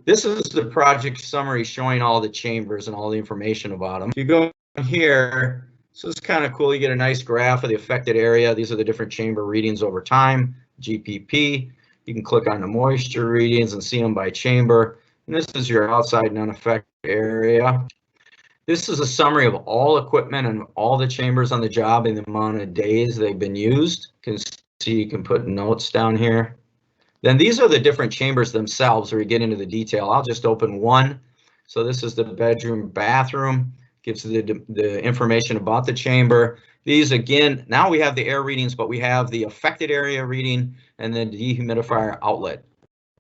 Speaker 1: this is the project summary showing all the chambers and all the information about them. If you go here, so it's kind of cool. You get a nice graph of the affected area. These are the different chamber readings over time, GPP. You can click on the moisture readings and see them by chamber. And this is your outside non-affected area. This is a summary of all equipment and all the chambers on the job and the amount of days they've been used. You can see, you can put notes down here. Then these are the different chambers themselves where you get into the detail. I'll just open one. So this is the bedroom, bathroom. Gives the information about the chamber. These again, now we have the air readings, but we have the affected area reading and then the dehumidifier outlet.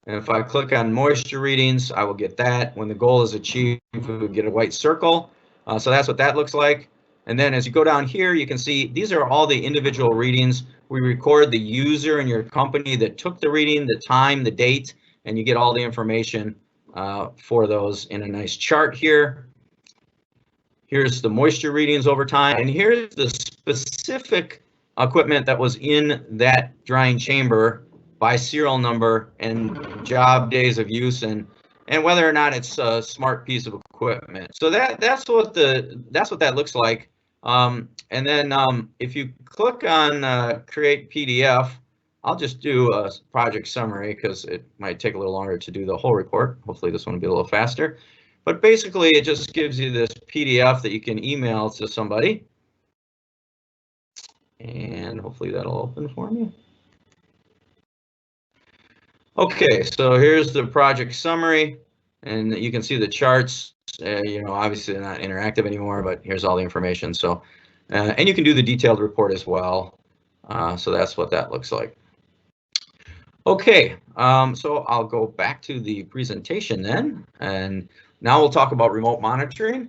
Speaker 1: And if I click on moisture readings, I will get that. When the goal is achieved, we get a white circle. So that's what that looks like. And then as you go down here, you can see these are all the individual readings. We record the user in your company that took the reading, the time, the date, and you get all the information for those in a nice chart here. Here's the moisture readings over time, and here's the specific equipment that was in that drying chamber by serial number and job days of use and whether or not it's a smart piece of equipment. So that's what that looks like. And then if you click on create PDF, I'll just do a project summary because it might take a little longer to do the whole report. Hopefully this one will be a little faster. But basically, it just gives you this PDF that you can email to somebody. And hopefully that'll open for me. Okay, so here's the project summary. And you can see the charts. You know, obviously they're not interactive anymore, but here's all the information. So, and you can do the detailed report as well. So that's what that looks like. Okay, so I'll go back to the presentation then, and now we'll talk about remote monitoring.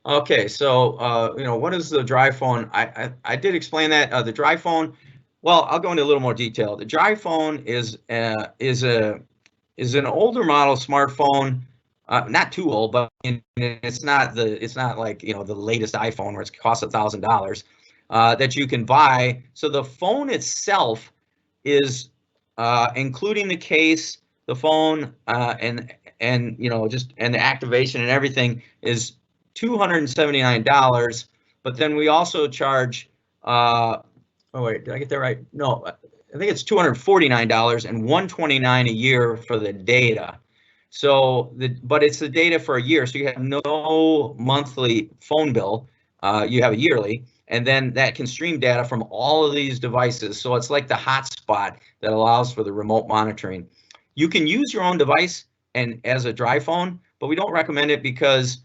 Speaker 1: Okay, so you know, what is the dry phone? I did explain that the dry phone. Well, I'll go into a little more detail. The dry phone is a is an older model smartphone, not too old, but it's not like the latest iPhone where it costs $1,000 that you can buy. So the phone itself is including the case, the phone, and the activation and everything is $279. But then we also charge. Oh wait, did I get that right? No, I think it's $249 and $129 a year for the data. So but it's the data for a year, so you have no monthly phone bill. You have a yearly, and then that can stream data from all of these devices. So it's like the hotspot that allows for the remote monitoring. You can use your own device and as a dry phone, but we don't recommend it because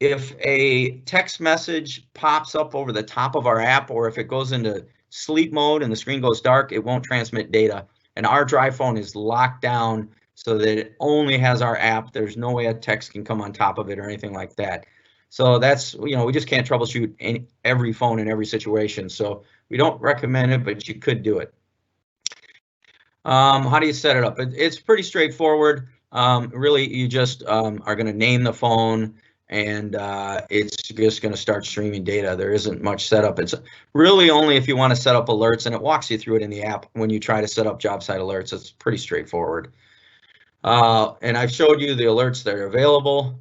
Speaker 1: if a text message pops up over the top of our app, or if it goes into sleep mode and the screen goes dark, it won't transmit data. And our dry phone is locked down so that it only has our app. There's no way a text can come on top of it or anything like that. So that's, we just can't troubleshoot every phone in every situation. So we don't recommend it, but you could do it. How do you set it up? It's pretty straightforward. Really, you just are going to name the phone, and it's just going to start streaming data. There isn't much setup. It's really only if you want to set up alerts, and it walks you through it in the app when you try to set up job site alerts. It's pretty straightforward. And I've showed you the alerts that are available.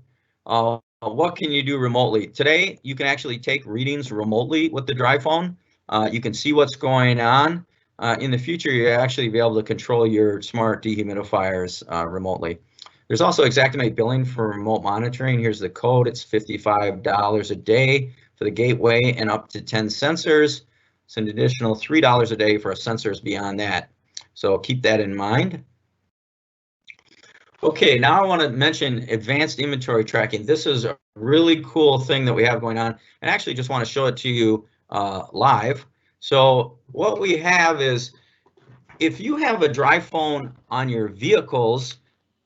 Speaker 1: What can you do remotely? Today, you can actually take readings remotely with the dry phone. You can see what's going on. In the future, you'll actually be able to control your smart dehumidifiers remotely. There's also Xactimate billing for remote monitoring. Here's the code. It's $55 a day for the gateway and up to 10 sensors. It's an additional $3 a day for sensors beyond that. So keep that in mind. Okay, now I want to mention advanced inventory tracking. This is a really cool thing that we have going on, and I actually just want to show it to you live. So what we have is, if you have a dry phone on your vehicles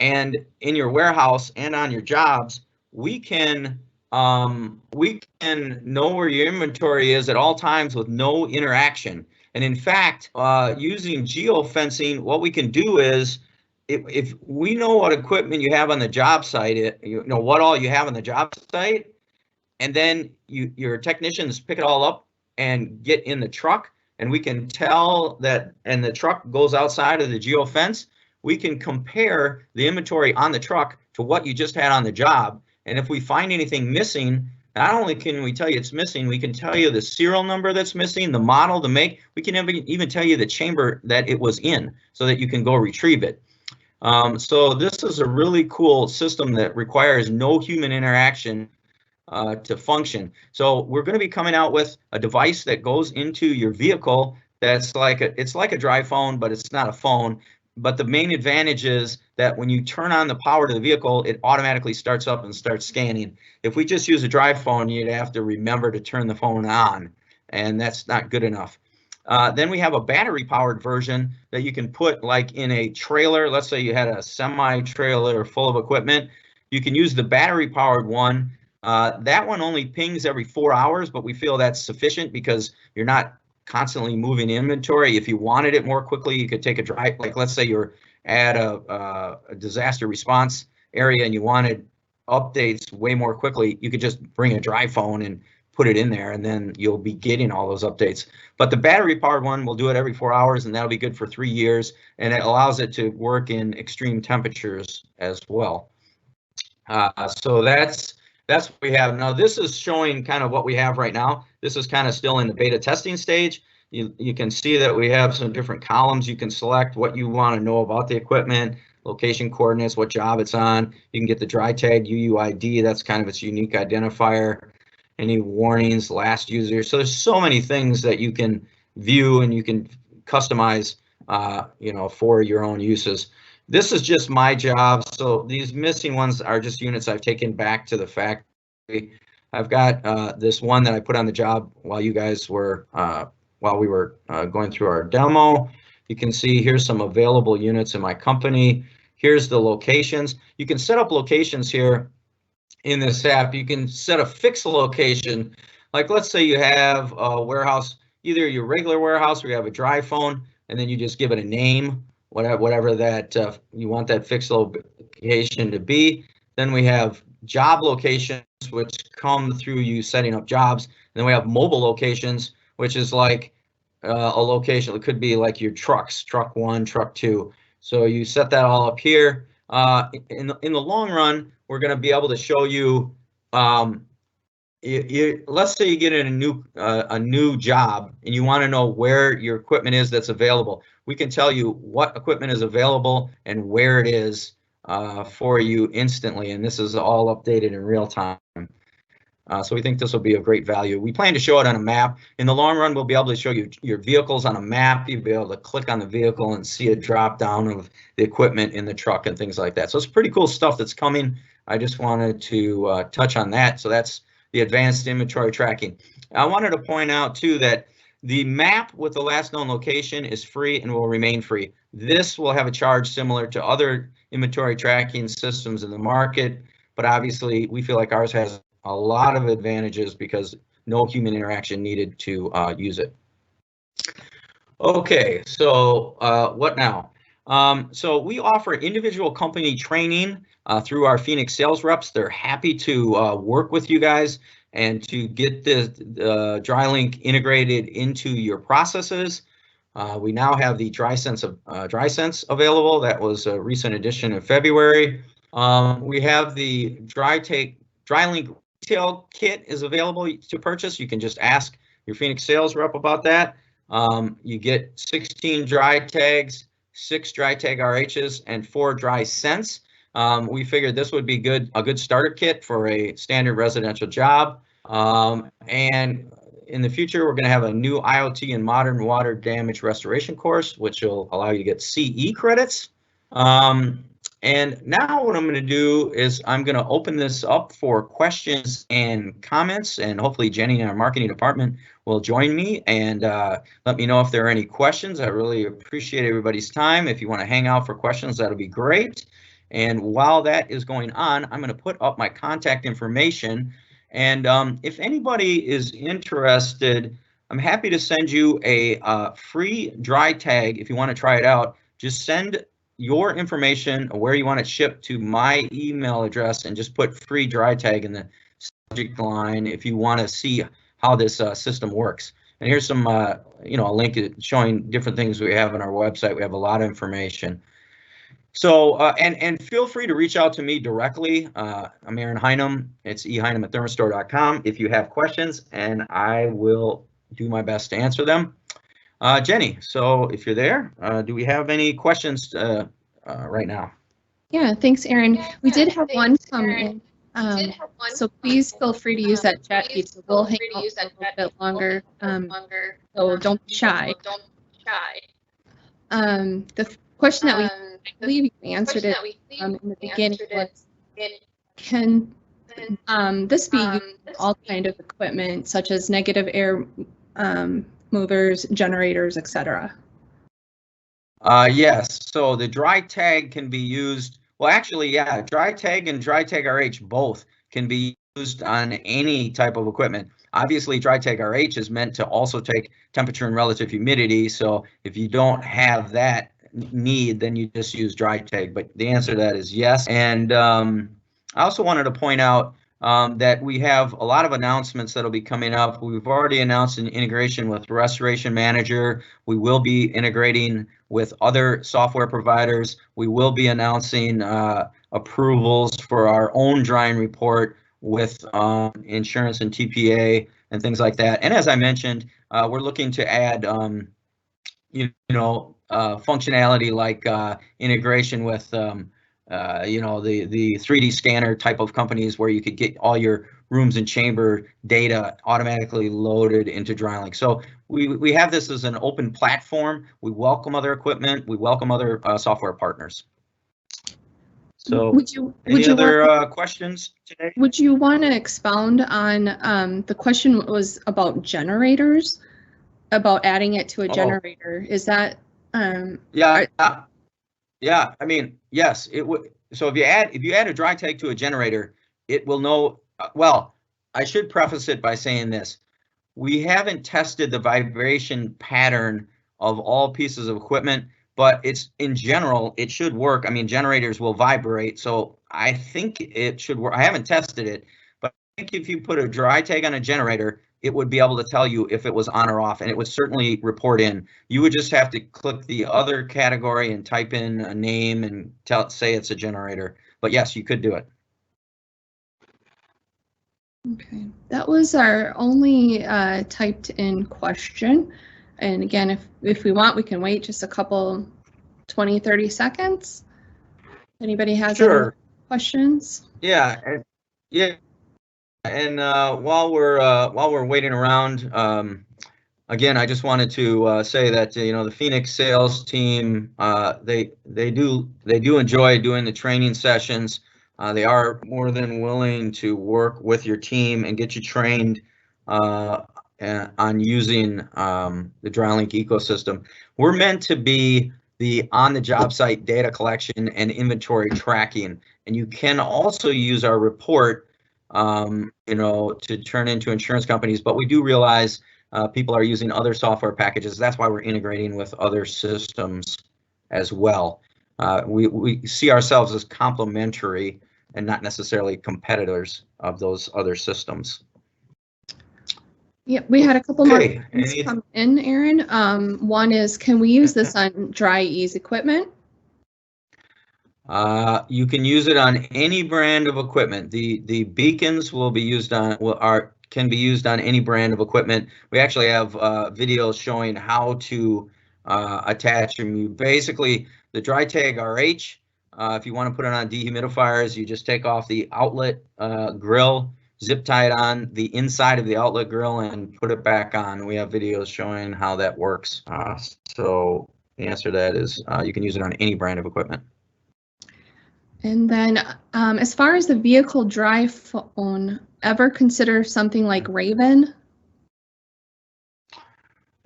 Speaker 1: and in your warehouse and on your jobs, we can know where your inventory is at all times with no interaction. And in fact, using geofencing, what we can do is, if we know what equipment you have on the job site, what all you have on the job site, and then your technicians pick it all up and get in the truck, and we can tell that, and the truck goes outside of the geofence, we can compare the inventory on the truck to what you just had on the job. And if we find anything missing, not only can we tell you it's missing, we can tell you the serial number that's missing, the model, the make. We can even tell you the chamber that it was in so that you can go retrieve it. So this is a really cool system that requires no human interaction to function. So we're going to be coming out with a device that goes into your vehicle that's it's like a dry phone, but it's not a phone. But the main advantage is that when you turn on the power to the vehicle, it automatically starts up and starts scanning. If we just use a dry phone, you'd have to remember to turn the phone on, and that's not good enough. Then we have a battery-powered version that you can put like in a trailer. Let's say you had a semi-trailer full of equipment. You can use the battery-powered one. That one only pings every 4 hours, but we feel that's sufficient because you're not constantly moving inventory. If you wanted it more quickly, you could take a drive, like let's say you're at a disaster response area and you wanted updates way more quickly, you could just bring a dry phone and put it in there, and then you'll be getting all those updates. But the battery powered one will do it every 4 hours, and that'll be good for 3 years, and it allows it to work in extreme temperatures as well. So that's what we have. Now this is showing kind of what we have right now. This is kind of still in the beta testing stage. You can see that we have some different columns. You can select what you want to know about the equipment, location coordinates, what job it's on. You can get the dry tag UUID, that's kind of its unique identifier. Any warnings, last user. So there's so many things that you can view and you can customize, for your own uses. This is just my job. So these missing ones are just units I've taken back to the factory. I've got this one that I put on the job while you guys were, while we were going through our demo. You can see here's some available units in my company. Here's the locations. You can set up locations here in this app. You can set a fixed location. Like let's say you have a warehouse, either your regular warehouse where you have a dry phone and then you just give it a name, whatever that you want that fixed location to be. Then we have job locations, which come through you setting up jobs. And then we have mobile locations, which is like a location. It could be like your trucks, truck 1, truck 2. So you set that all up here. In the long run, we're going to be able to show you. Let's say you get in a new job and you want to know where your equipment is that's available. We can tell you what equipment is available and where it is for you instantly, and this is all updated in real time. So we think this will be of great value. We plan to show it on a map. In the long run, we'll be able to show you your vehicles on a map. You'll be able to click on the vehicle and see a drop down of the equipment in the truck and things like that. So it's pretty cool stuff that's coming. I just wanted to touch on that. So that's the advanced inventory tracking. I wanted to point out too that the map with the last known location is free and will remain free. This will have a charge similar to other inventory tracking systems in the market, but obviously we feel like ours has a lot of advantages because no human interaction needed to use it. Okay, so what now? So we offer individual company training through our Phoenix sales reps. They're happy to work with you guys and to get the DryLink integrated into your processes. We now have the DrySense available. That was a recent addition in February. We have the DryLink retail kit is available to purchase. You can just ask your Phoenix sales rep about that. You get 16 dry tags, 6 dry tag RHs, and 4 DrySense. We figured this would be a good starter kit for a standard residential job. And in the future, we're going to have a new IoT and modern water damage restoration course, which will allow you to get CE credits. And now what I'm going to do is I'm going to open this up for questions and comments, and hopefully Jenny in our marketing department will join me and let me know if there are any questions. I really appreciate everybody's time. If you want to hang out for questions, that'll be great. And while that is going on, I'm going to put up my contact information. And if anybody is interested, I'm happy to send you a free dry tag if you want to try it out. Just send your information, where you want it shipped, to my email address and just put free dry tag in the subject line if you want to see how this system works. And here's some, a link showing different things we have on our website. We have a lot of information. So, and feel free to reach out to me directly. I'm Aaron Heinem. It's eheinem@thermistore.com if you have questions, and I will do my best to answer them. Jenny, so if you're there, do we have any questions right now?
Speaker 2: Yeah, thanks, Aaron. We did have one come in, so please feel free to use that chat feature. We'll hang out for a little bit longer, so don't be shy. The question that I believe you answered it in the beginning was, can this be used with all kind of equipment, such as negative air movers, generators, etc.?
Speaker 1: Yes, so the dry tag can be used, well actually, yeah, dry tag and dry tag RH both can be used on any type of equipment. Obviously, dry tag RH is meant to also take temperature and relative humidity, so if you don't have that need, then you just use dry tag, but the answer to that is yes. And I also wanted to point out that we have a lot of announcements that'll be coming up. We've already announced an integration with Restoration Manager. We will be integrating with other software providers. We will be announcing approvals for our own drying report with insurance and TPA and things like that. And as I mentioned, we're looking to add functionality like integration with the 3D scanner type of companies where you could get all your rooms and chamber data automatically loaded into DryLink. So we have this as an open platform. We welcome other equipment. We welcome other software partners. So any other questions today?
Speaker 2: Would you want to expound on the question was about generators, about adding it to a generator? Is that
Speaker 1: yeah, I mean, yes, it would. So if you add a dry tag to a generator, it will know. Well, I should preface it by saying this: we haven't tested the vibration pattern of all pieces of equipment. but it's in general, it should work. I mean, generators will vibrate, so I think it should work. I haven't tested it, but I think if you put a dry tag on a generator, it would be able to tell you if it was on or off, and it would certainly report in. You would just have to click the other category and type in a name and say it's a generator. But yes, you could do it.
Speaker 2: Okay, that was our only typed in question. And again, if we want, we can wait just a couple 20-30 seconds. Anybody has any questions?
Speaker 1: Yeah, and while we're waiting around, again, I just wanted to say that the Phoenix sales team, they do enjoy doing the training sessions. They are more than willing to work with your team and get you trained on using the DryLink ecosystem. We're meant to be the on-the-job site data collection and inventory tracking, and you can also use our report, to turn into insurance companies. But we do realize people are using other software packages. That's why we're integrating with other systems as well. We see ourselves as complementary and not necessarily competitors of those other systems.
Speaker 2: Yeah, we had a couple more questions come in, Aaron. One is, can we use this on DryEase equipment?
Speaker 1: You can use it on any brand of equipment. The beacons will be used on can be used on any brand of equipment. We actually have videos showing how to attach them. Basically, the DryTag RH. If you want to put it on dehumidifiers, you just take off the outlet grill, zip tie it on the inside of the outlet grill, and put it back on. We have videos showing how that works. So the answer to that is you can use it on any brand of equipment.
Speaker 2: And then as far as the vehicle dry phone, ever consider something like Raven?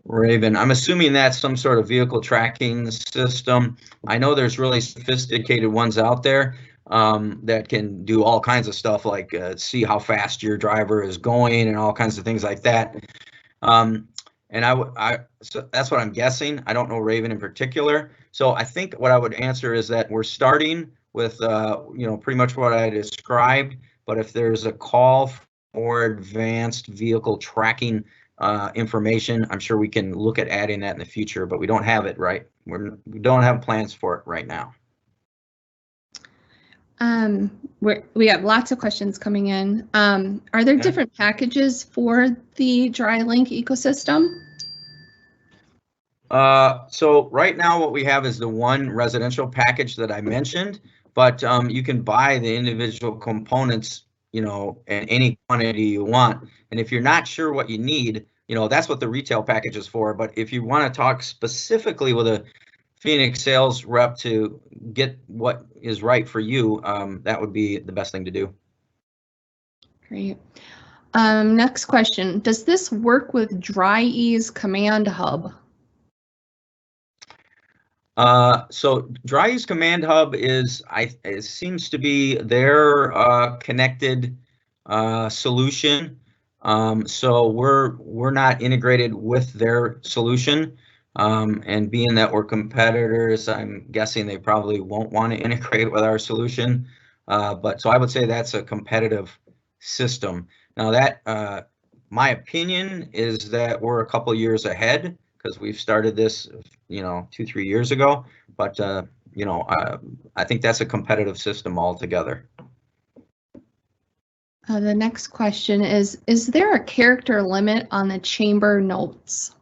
Speaker 1: Raven, I'm assuming that's some sort of vehicle tracking system. I know there's really sophisticated ones out there that can do all kinds of stuff, like see how fast your driver is going and all kinds of things like that. And so that's what I'm guessing. I don't know Raven in particular. So I think what I would answer is that we're starting with pretty much what I described. But if there's a call for advanced vehicle tracking information, I'm sure we can look at adding that in the future, but we don't have it we don't have plans for it right now.
Speaker 2: We have lots of questions coming in. Are there different packages for the DryLink ecosystem?
Speaker 1: So right now what we have is the one residential package that I mentioned, but you can buy the individual components in any quantity you want. And if you're not sure what you need, that's what the retail package is for. But if you want to talk specifically with a Phoenix sales rep to get what is right for you, that would be the best thing to do.
Speaker 2: Great. Next question. Does this work with DryEase Command Hub?
Speaker 1: So DryEase Command Hub it seems to be their connected solution. So we're not integrated with their solution, and being that we're competitors, I'm guessing they probably won't want to integrate with our solution. But so I would say that's a competitive system. Now that my opinion is that we're a couple years ahead, because we've started this 2-3 years ago, but I think that's a competitive system altogether.
Speaker 2: The next question is there a character limit on the chamber notes?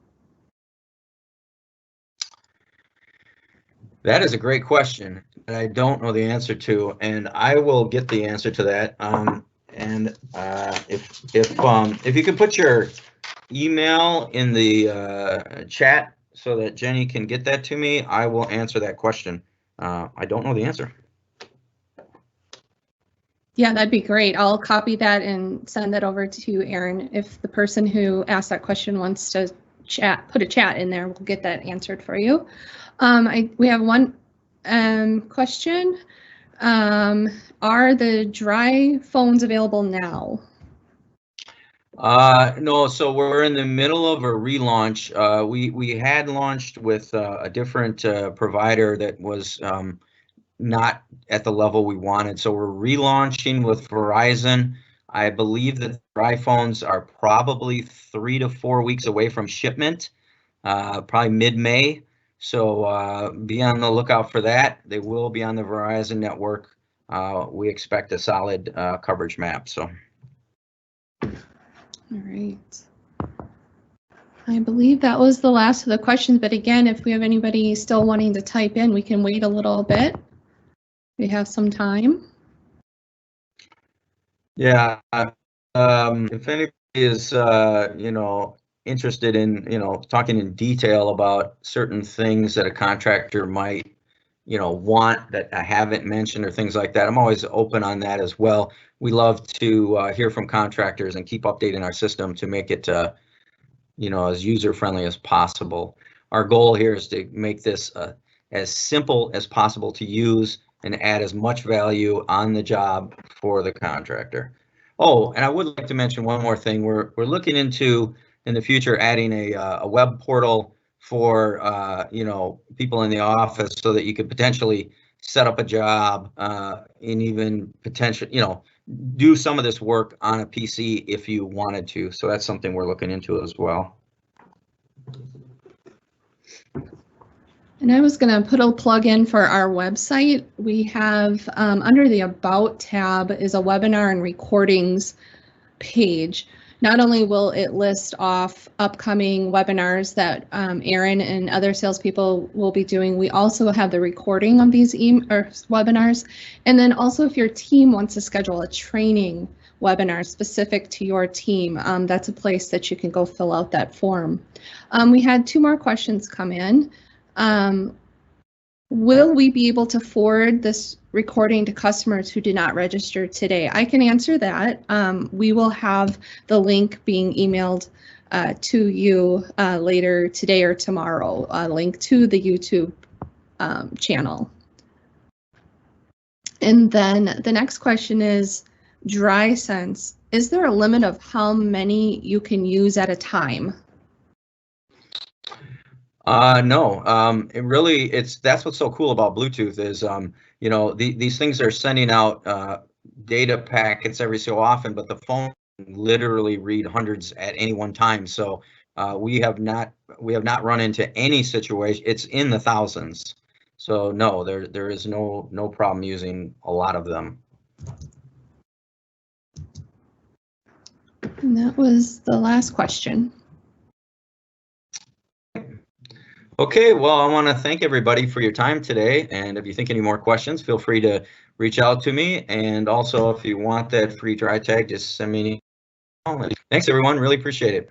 Speaker 1: That is a great question that I don't know the answer to, and I will get the answer to that. If you could put your email in the chat so that Jenny can get that to me, I will answer that question. I don't know the answer.
Speaker 2: Yeah, that'd be great. I'll copy that and send that over to Aaron. If the person who asked that question wants to put a chat in there, we'll get that answered for you. We have one question. Are the dry phones available now?
Speaker 1: No, so we're in the middle of a relaunch. We had launched with a different provider that was not at the level we wanted. So we're relaunching with Verizon. I believe that their iPhones are probably 3 to 4 weeks away from shipment, probably mid-May. So be on the lookout for that. They will be on the Verizon network. We expect a solid coverage map. So.
Speaker 2: All right. I believe that was the last of the questions, but again, if we have anybody still wanting to type in, we can wait a little bit. We have some time.
Speaker 1: Yeah, if anybody is, interested in, talking in detail about certain things that a contractor might, want that I haven't mentioned or things like that, I'm always open on that as well. We love to hear from contractors and keep updating our system to make it, as user-friendly as possible. Our goal here is to make this as simple as possible to use and add as much value on the job for the contractor. Oh, and I would like to mention one more thing. We're looking into in the future adding a web portal for people in the office so that you could potentially set up a job and even potentially do some of this work on a PC if you wanted to. So that's something we're looking into as well.
Speaker 2: And I was going to put a plug in for our website. We have under the About tab is a webinar and recordings page. Not only will it list off upcoming webinars that Aaron and other salespeople will be doing, we also have the recording of these webinars. And then also if your team wants to schedule a training webinar specific to your team, that's a place that you can go fill out that form. We had 2 more questions come in. Will we be able to forward this recording to customers who did not register today? I can answer that. We will have the link being emailed to you later today or tomorrow, a link to the YouTube channel. And then the next question is DrySense. Is there a limit of how many you can use at a time?
Speaker 1: No, it really, that's what's so cool about Bluetooth is, these things are sending out data packets every so often, but the phone can literally read hundreds at any one time. So we have not run into any situation. It's in the thousands. So no, there is no problem using a lot of them.
Speaker 2: And that was the last question.
Speaker 1: Okay, well, I want to thank everybody for your time today. And if you think any more questions, feel free to reach out to me. And also, if you want that free dry tag, just send me an email. Thanks, everyone. Really appreciate it.